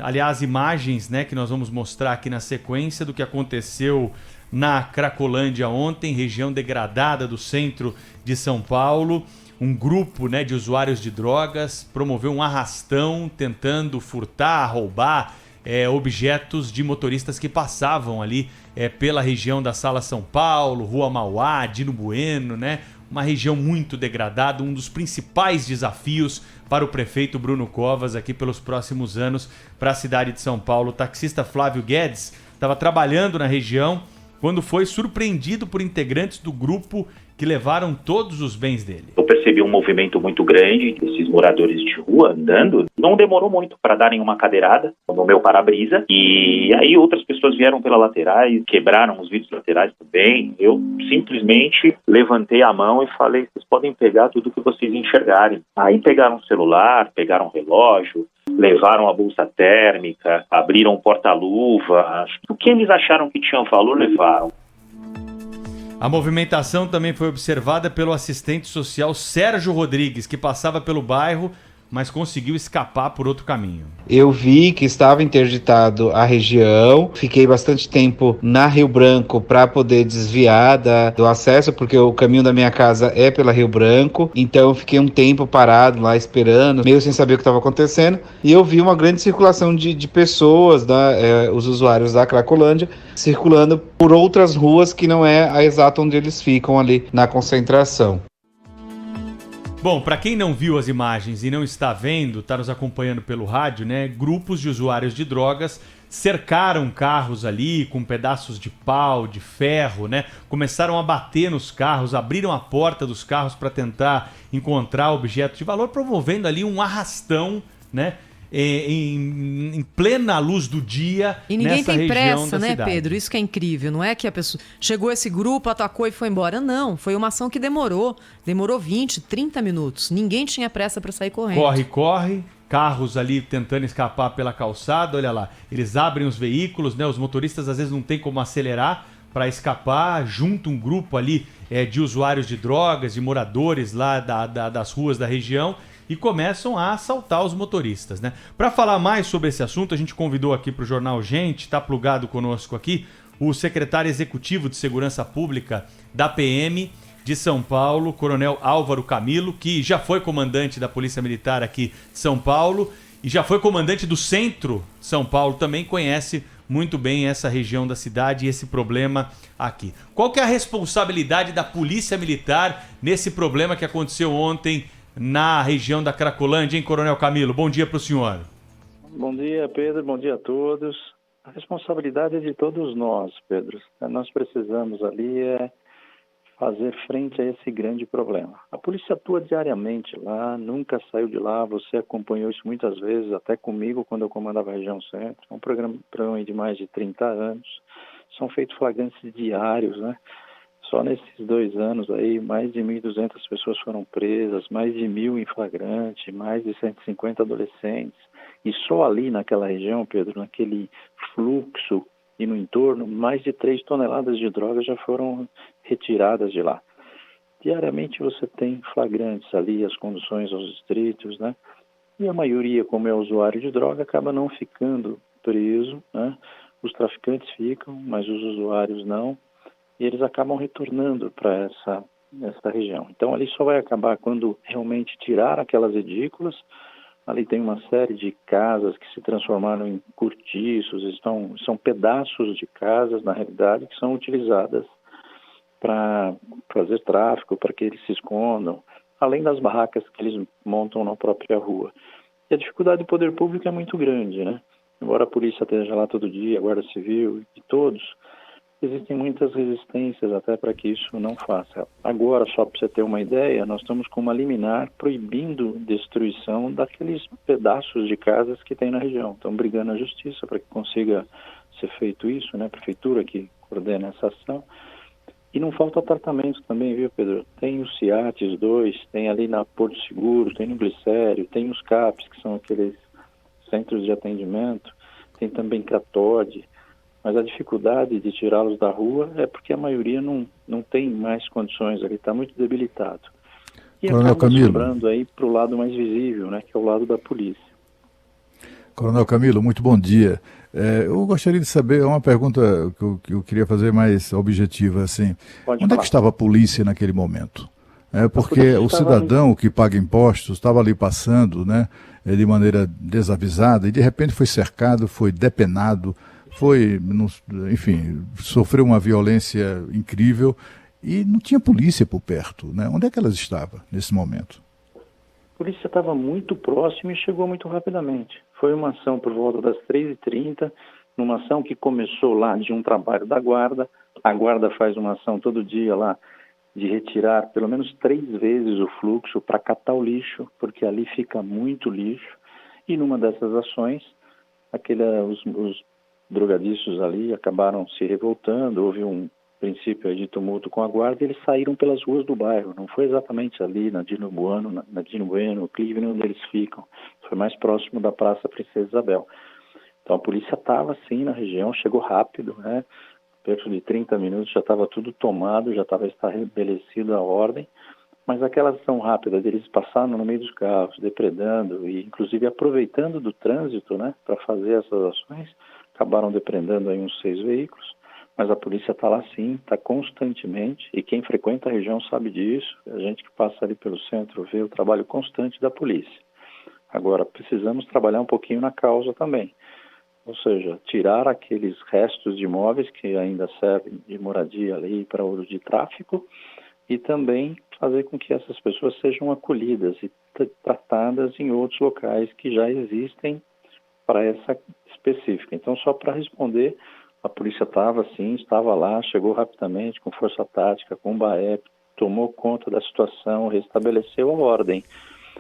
Aliás, imagens, né, que nós vamos mostrar aqui na sequência do que aconteceu na Cracolândia ontem, região degradada do centro de São Paulo. Um grupo, né, de usuários de drogas promoveu um arrastão tentando furtar, roubar objetos de motoristas que passavam ali pela região da Sala São Paulo, Rua Mauá, Dino Bueno, né? Uma região muito degradada, um dos principais desafios para o prefeito Bruno Covas aqui pelos próximos anos para a cidade de São Paulo. O taxista Flávio Guedes estava trabalhando na região quando foi surpreendido por integrantes do grupo que levaram todos os bens dele. Eu percebi um movimento muito grande desses moradores de rua andando. Não demorou muito para darem uma cadeirada no meu para-brisa. E aí outras pessoas vieram pela lateral e quebraram os vidros laterais também. Eu simplesmente levantei a mão e falei, vocês podem pegar tudo que vocês enxergarem. Aí pegaram o celular, pegaram o relógio, levaram a bolsa térmica, abriram o porta-luva. O que eles acharam que tinha valor, levaram. A movimentação também foi observada pelo assistente social Sérgio Rodrigues, que passava pelo bairro, mas conseguiu escapar por outro caminho. Eu vi que estava interditado a região, fiquei bastante tempo na Rio Branco para poder desviar do acesso, porque o caminho da minha casa é pela Rio Branco, então eu fiquei um tempo parado lá esperando, meio sem saber o que estava acontecendo, e eu vi uma grande circulação de pessoas, os usuários da Cracolândia, circulando por outras ruas que não é a exata onde eles ficam ali na concentração. Bom, para quem não viu as imagens e não está vendo, está nos acompanhando pelo rádio, né? Grupos de usuários de drogas cercaram carros ali com pedaços de pau, de ferro, né? Começaram a bater nos carros, abriram a porta dos carros para tentar encontrar objetos de valor, promovendo ali um arrastão, né? Em plena luz do dia. E ninguém nessa tem região pressa, da né, cidade. Pedro? Isso que é incrível. Não é que a pessoa chegou esse grupo, atacou e foi embora. Não, foi uma ação que demorou 20, 30 minutos. Ninguém tinha pressa para sair correndo. Corre, carros ali tentando escapar pela calçada, olha lá. Eles abrem os veículos, né? Os motoristas às vezes não tem como acelerar para escapar, junta um grupo ali de usuários de drogas, de moradores lá das ruas da região, e começam a assaltar os motoristas, né? Para falar mais sobre esse assunto, a gente convidou aqui para o Jornal Gente, está plugado conosco aqui, o secretário executivo de Segurança Pública da PM de São Paulo, Coronel Álvaro Camilo, que já foi comandante da Polícia Militar aqui de São Paulo e já foi comandante do Centro de São Paulo, também conhece muito bem essa região da cidade e esse problema aqui. Qual que é a responsabilidade da Polícia Militar nesse problema que aconteceu ontem na região da Cracolândia, hein, Coronel Camilo? Bom dia para o senhor. Bom dia, Pedro. Bom dia a todos. A responsabilidade é de todos nós, Pedro. Nós precisamos ali fazer frente a esse grande problema. A polícia atua diariamente lá, nunca saiu de lá. Você acompanhou isso muitas vezes, até comigo, quando eu comandava a região centro. É um programa de mais de 30 anos. São feitos flagrantes diários, né? Só nesses 2 anos aí, mais de 1.200 pessoas foram presas, mais de 1.000 em flagrante, mais de 150 adolescentes. E só ali naquela região, Pedro, naquele fluxo e no entorno, mais de 3 toneladas de drogas já foram retiradas de lá. Diariamente você tem flagrantes ali, as conduções aos distritos, né? E a maioria, como é usuário de droga, acaba não ficando preso, né? Os traficantes ficam, mas os usuários não. E eles acabam retornando para essa região. Então, ali só vai acabar quando realmente tirar aquelas edículas. Ali tem uma série de casas que se transformaram em cortiços, são pedaços de casas, na realidade, que são utilizadas para fazer tráfico, para que eles se escondam, além das barracas que eles montam na própria rua. E a dificuldade do poder público é muito grande, né? Embora a polícia esteja lá todo dia, a Guarda Civil e todos, existem muitas resistências até para que isso não faça. Agora, só para você ter uma ideia, nós estamos com uma liminar proibindo destruição daqueles pedaços de casas que tem na região. Estamos brigando na justiça para que consiga ser feito isso, né? A prefeitura que coordena essa ação. E não falta tratamento também, viu, Pedro? Tem os CIATES 2, tem ali na Porto Seguro, tem no Glicério, tem os CAPs, que são aqueles centros de atendimento, tem também CRATOD. Mas a dificuldade de tirá-los da rua é porque a maioria não tem mais condições ali, está muito debilitado. E Coronel acaba Camilo, sobrando aí para o lado mais visível, né, que é o lado da polícia. Coronel Camilo, muito bom dia. Eu gostaria de saber, uma pergunta que eu queria fazer mais objetiva, assim. Pode Onde é falar. que estava a polícia naquele momento? Porque polícia o estava cidadão que paga impostos estava ali passando, né, de maneira desavisada e de repente foi cercado, foi depenado, enfim, sofreu uma violência incrível e não tinha polícia por perto, né? Onde é que elas estavam nesse momento? A polícia estava muito próxima e chegou muito rapidamente. Foi uma ação por volta das 3h30, numa ação que começou lá de um trabalho da guarda. A guarda faz uma ação todo dia lá de retirar pelo menos 3 vezes o fluxo para catar o lixo, porque ali fica muito lixo. E numa dessas ações, os drogadiços ali acabaram se revoltando, houve um princípio aí de tumulto com a guarda e eles saíram pelas ruas do bairro. Não foi exatamente ali na Dino Bueno, Cleveland, onde eles ficam. Foi mais próximo da Praça Princesa Isabel. Então a polícia estava sim na região, chegou rápido, né? Perto de 30 minutos já estava tudo tomado, já estava estabelecida a ordem, mas aquela ação rápida deles passaram no meio dos carros, depredando e inclusive aproveitando do trânsito, né, para fazer essas ações, acabaram depredando aí uns 6 veículos, mas a polícia está lá sim, está constantemente, e quem frequenta a região sabe disso, a gente que passa ali pelo centro vê o trabalho constante da polícia. Agora, precisamos trabalhar um pouquinho na causa também. Ou seja, tirar aqueles restos de imóveis que ainda servem de moradia ali para uso de tráfico e também fazer com que essas pessoas sejam acolhidas e tratadas em outros locais que já existem para essa específica. Então, só para responder, a polícia estava lá, chegou rapidamente com força tática, com o BAEP, tomou conta da situação, restabeleceu a ordem.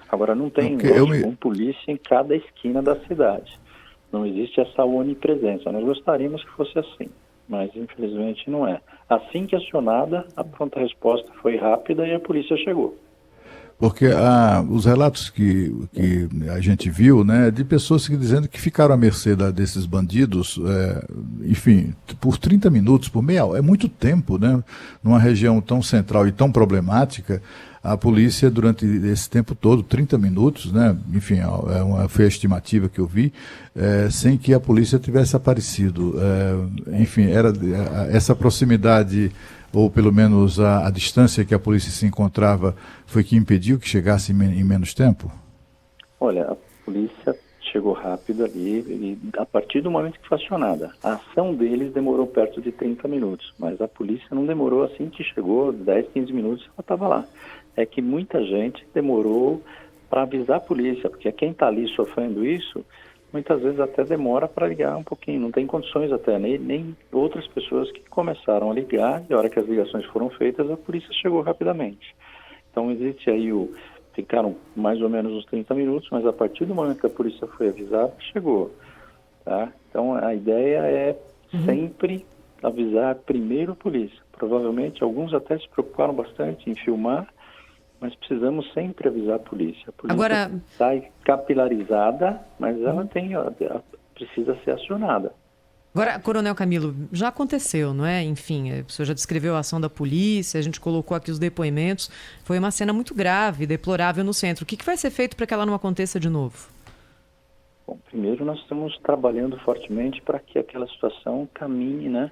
Agora, não tem um polícia em cada esquina da cidade. Não existe essa onipresença. Nós gostaríamos que fosse assim, mas infelizmente não é. Assim que acionada, a pronta resposta foi rápida e a polícia chegou. Porque os relatos que a gente viu, né, de pessoas dizendo que ficaram à mercê desses bandidos, enfim, por 30 minutos, por meia hora, é muito tempo, né? Numa região tão central e tão problemática, a polícia, durante esse tempo todo, 30 minutos, né, enfim, foi a estimativa que eu vi, sem que a polícia tivesse aparecido. Enfim, era essa proximidade, ou pelo menos a distância que a polícia se encontrava, foi que impediu que chegasse em menos tempo? Olha, a polícia chegou rápido ali e a partir do momento que foi acionada. A ação deles demorou perto de 30 minutos, mas a polícia não demorou assim que chegou, 10, 15 minutos ela estava lá. É que muita gente demorou para avisar a polícia, porque quem está ali sofrendo isso, muitas vezes até demora para ligar um pouquinho, não tem condições até, nem outras pessoas que começaram a ligar, e a hora que as ligações foram feitas, a polícia chegou rapidamente. Então existe aí ficaram mais ou menos uns 30 minutos, mas a partir do momento que a polícia foi avisada, chegou. Tá? Então a ideia é sempre avisar primeiro a polícia. Provavelmente alguns até se preocuparam bastante em filmar, mas precisamos sempre avisar a polícia. A polícia Agora está capilarizada, mas ela precisa ser acionada. Agora, Coronel Camilo, já aconteceu, não é? Enfim, o senhor já descreveu a ação da polícia, a gente colocou aqui os depoimentos. Foi uma cena muito grave, deplorável no centro. O que vai ser feito para que ela não aconteça de novo? Bom, primeiro nós estamos trabalhando fortemente para que aquela situação caminhe, né?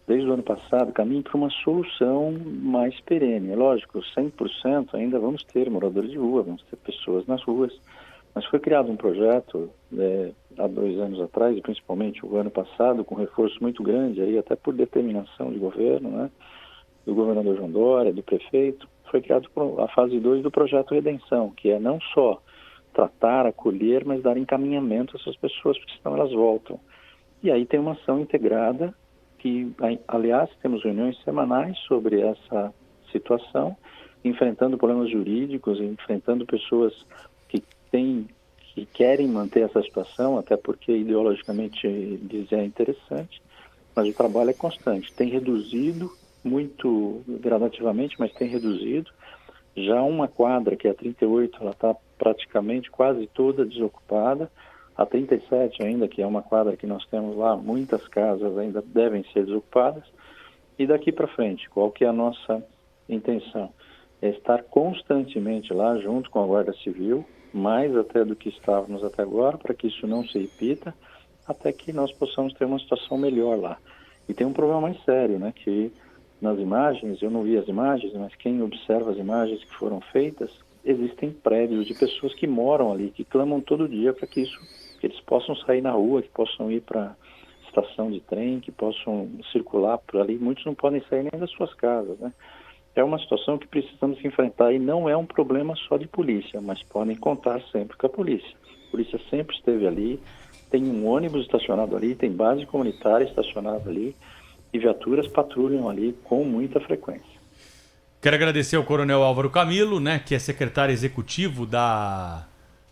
Desde o ano passado, caminhe para uma solução mais perene. É lógico, 100% ainda vamos ter moradores de rua, vamos ter pessoas nas ruas, mas foi criado um projeto há 2 anos atrás, e principalmente o ano passado, com reforço muito grande, aí até por determinação de governo, né, do governador João Dória, do prefeito, foi criado a fase 2 do projeto Redenção, que é não só tratar, acolher, mas dar encaminhamento a essas pessoas, porque senão elas voltam. E aí tem uma ação integrada, que, aliás, temos reuniões semanais sobre essa situação, enfrentando problemas jurídicos, enfrentando pessoas que querem manter essa situação, até porque ideologicamente lhes é interessante, mas o trabalho é constante. Tem reduzido muito gradativamente, mas tem reduzido. Já uma quadra, que é a 38, ela está praticamente quase toda desocupada. A 37 ainda, que é uma quadra que nós temos lá, muitas casas ainda devem ser desocupadas. E daqui para frente, qual que é a nossa intenção? É estar constantemente lá, junto com a Guarda Civil, mais até do que estávamos até agora, para que isso não se repita, até que nós possamos ter uma situação melhor lá. E tem um problema mais sério, né, que nas imagens, eu não vi as imagens, mas quem observa as imagens que foram feitas, existem prédios de pessoas que moram ali, que clamam todo dia para que eles possam sair na rua, que possam ir para estação de trem, que possam circular por ali. Muitos não podem sair nem das suas casas, né? É uma situação que precisamos enfrentar e não é um problema só de polícia, mas podem contar sempre com a polícia. A polícia sempre esteve ali, tem um ônibus estacionado ali, tem base comunitária estacionada ali e viaturas patrulham ali com muita frequência. Quero agradecer ao Coronel Álvaro Camilo, né, que é secretário executivo da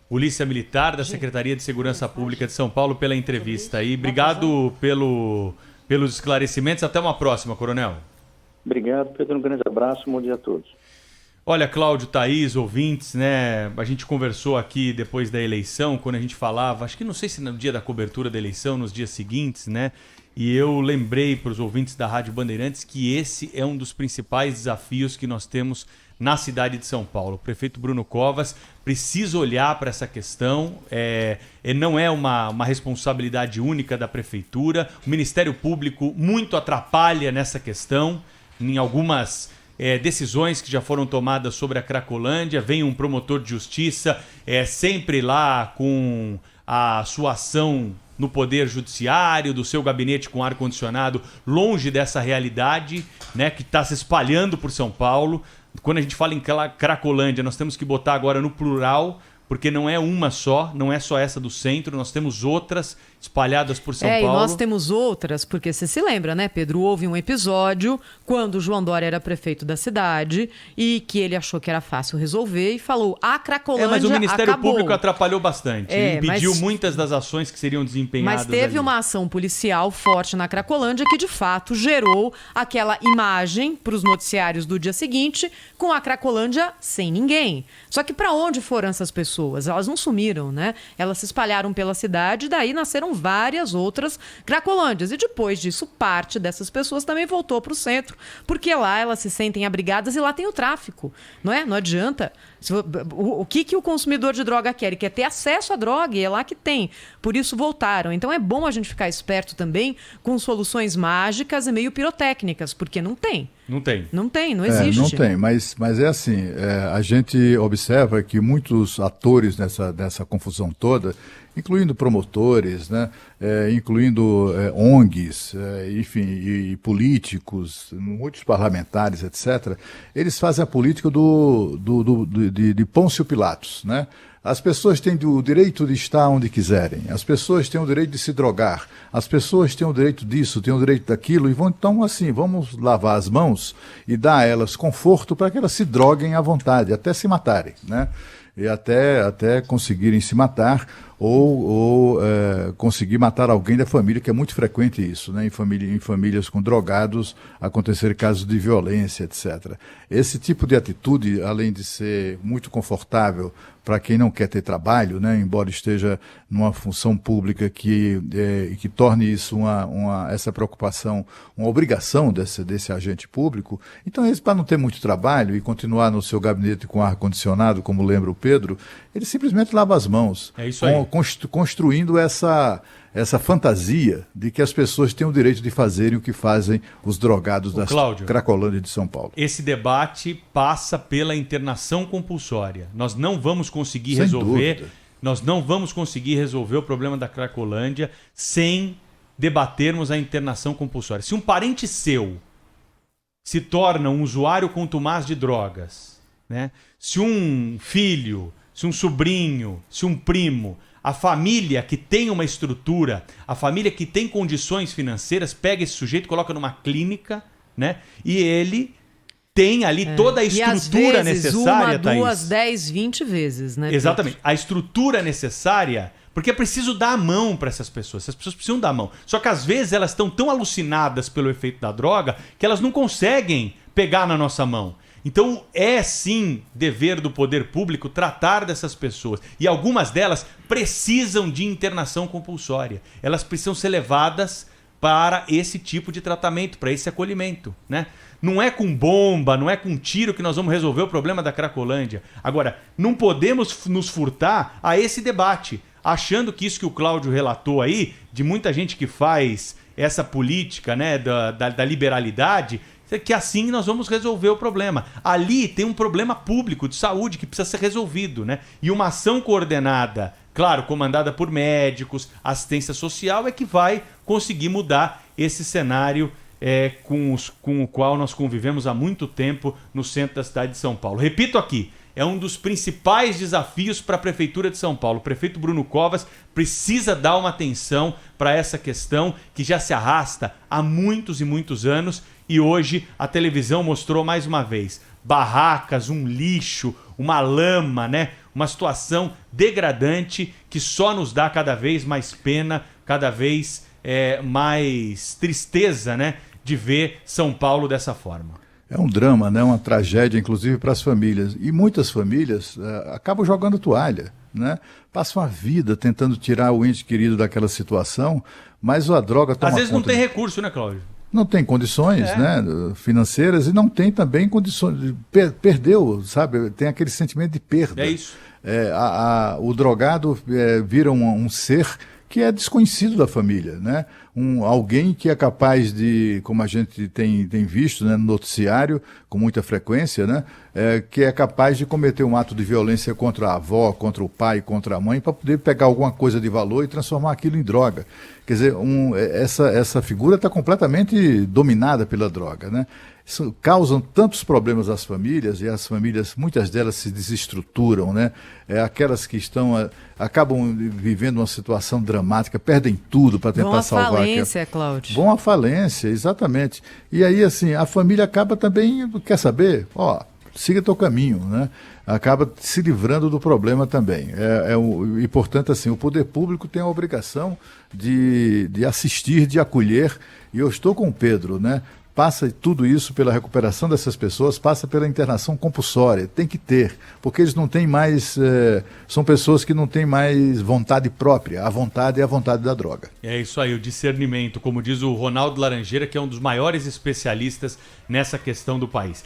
Polícia Militar, da Secretaria de Segurança Pública de São Paulo, pela entrevista aí. Obrigado pelos esclarecimentos. Até uma próxima, Coronel. Obrigado, Pedro. Um grande abraço. Bom dia a todos. Olha, Cláudio, Thaís, ouvintes, né? A gente conversou aqui depois da eleição, quando a gente falava, acho que não sei se no dia da cobertura da eleição, nos dias seguintes, né? E eu lembrei para os ouvintes da Rádio Bandeirantes que esse é um dos principais desafios que nós temos na cidade de São Paulo. O prefeito Bruno Covas precisa olhar para essa questão, não é uma responsabilidade única da prefeitura. O Ministério Público muito atrapalha nessa questão, em algumas decisões que já foram tomadas sobre a Cracolândia. Vem um promotor de justiça sempre lá com a sua ação no Poder Judiciário, do seu gabinete com ar-condicionado, longe dessa realidade, né, que está se espalhando por São Paulo. Quando a gente fala em Cracolândia, nós temos que botar agora no plural, porque não é uma só, não é só essa do centro, nós temos outras espalhadas por São Paulo. E nós temos outras, porque você se lembra, né, Pedro? Houve um episódio quando o João Dória era prefeito da cidade e que ele achou que era fácil resolver e falou, a Cracolândia mas o Ministério acabou. Público atrapalhou bastante, impediu muitas das ações que seriam desempenhadas. Mas teve ali uma ação policial forte na Cracolândia que, de fato, gerou aquela imagem para os noticiários do dia seguinte com a Cracolândia sem ninguém. Só que para onde foram essas pessoas? Elas não sumiram, né? Elas se espalharam pela cidade e daí nasceram várias outras Cracolândias. E depois disso, parte dessas pessoas também voltou para o centro, porque lá elas se sentem abrigadas e lá tem o tráfico, não é? Não adianta. O que o consumidor de droga quer? Ele quer ter acesso à droga e é lá que tem. Por isso voltaram. Então é bom a gente ficar esperto também com soluções mágicas e meio pirotécnicas, porque não tem. Não tem. Não tem, não existe. Não tem, mas é assim, a gente observa que muitos atores nessa confusão toda, incluindo promotores, né, incluindo ONGs, enfim, e políticos, muitos parlamentares, etc., eles fazem a política de Pôncio Pilatos, né? As pessoas têm o direito de estar onde quiserem, as pessoas têm o direito de se drogar, as pessoas têm o direito disso, têm o direito daquilo, e então assim, vamos lavar as mãos e dar a elas conforto para que elas se droguem à vontade, até se matarem, né? E até conseguirem se matar ou conseguir matar alguém da família, que é muito frequente isso, né? Em famílias com drogados acontecer casos de violência, etc. Esse tipo de atitude, além de ser muito confortável para quem não quer ter trabalho, né? Embora esteja numa função pública que torne isso essa preocupação uma obrigação desse agente público, então eles, para não ter muito trabalho e continuar no seu gabinete com ar-condicionado, como lembra o Pedro, ele simplesmente lava as mãos. É isso aí. Construindo essa fantasia de que as pessoas têm o direito de fazerem o que fazem os drogados da Cracolândia de São Paulo. Esse debate passa pela internação compulsória. Nós não vamos conseguir Sem resolver. dúvida. Nós não vamos conseguir resolver o problema da Cracolândia sem debatermos a internação compulsória. Se um parente seu se torna um usuário contumaz de drogas, né? Se um filho, se um sobrinho, se um primo, a família que tem uma estrutura, a família que tem condições financeiras, pega esse sujeito, coloca numa clínica, né? E ele tem ali toda a estrutura e às vezes, necessária, uma, duas, Thaís. 10, 20 vezes, né? Exatamente. A estrutura necessária, porque é preciso dar a mão para essas pessoas. Essas pessoas precisam dar a mão. Só que às vezes elas estão tão alucinadas pelo efeito da droga que elas não conseguem pegar na nossa mão. Então é sim dever do poder público tratar dessas pessoas. E algumas delas precisam de internação compulsória. Elas precisam ser levadas para esse tipo de tratamento, para esse acolhimento, né? Não é com bomba, não é com tiro que nós vamos resolver o problema da Cracolândia. Agora, não podemos nos furtar a esse debate, achando que isso que o Cláudio relatou aí, de muita gente que faz essa política, né, da liberalidade, que assim nós vamos resolver o problema. Ali tem um problema público de saúde que precisa ser resolvido, né? E uma ação coordenada, claro, comandada por médicos, assistência social, é que vai conseguir mudar esse cenário com o qual nós convivemos há muito tempo no centro da cidade de São Paulo. Repito aqui, é um dos principais desafios para a Prefeitura de São Paulo. O prefeito Bruno Covas precisa dar uma atenção para essa questão que já se arrasta há muitos e muitos anos, e hoje a televisão mostrou mais uma vez barracas, um lixo, uma lama, né? Uma situação degradante que só nos dá cada vez mais pena, cada vez mais tristeza, né? De ver São Paulo dessa forma. É um drama, né? Uma tragédia, inclusive, para as famílias. E muitas famílias acabam jogando toalha, né? Passam a vida tentando tirar o ente querido daquela situação, mas a droga toma Às vezes não conta tem recurso, né, Cláudio? Não tem condições, né, financeiras, e não tem também condições. Perdeu, sabe? Tem aquele sentimento de perda. É isso. O drogado vira um ser que é desconhecido da família, né? Alguém que é capaz de, como a gente tem visto, né, no noticiário com muita frequência, né, que é capaz de cometer um ato de violência contra a avó, contra o pai, contra a mãe, para poder pegar alguma coisa de valor e transformar aquilo em droga. Quer dizer, essa figura está completamente dominada pela droga, né? Isso causam tantos problemas às famílias, e as famílias, muitas delas se desestruturam, né? Aquelas que acabam vivendo uma situação dramática, perdem tudo para tentar salvar. Vão à falência, Cláudio. Vão à falência, exatamente. E aí, assim, a família acaba também, quer saber? Siga teu caminho, né? Acaba se livrando do problema também. E, portanto, assim, o poder público tem a obrigação de assistir, de acolher, e eu estou com o Pedro, né? Passa tudo isso pela recuperação dessas pessoas, passa pela internação compulsória, tem que ter, porque eles não têm mais, são pessoas que não têm mais vontade própria, a vontade é a vontade da droga. É isso aí, o discernimento, como diz o Ronaldo Laranjeira, que é um dos maiores especialistas nessa questão do país.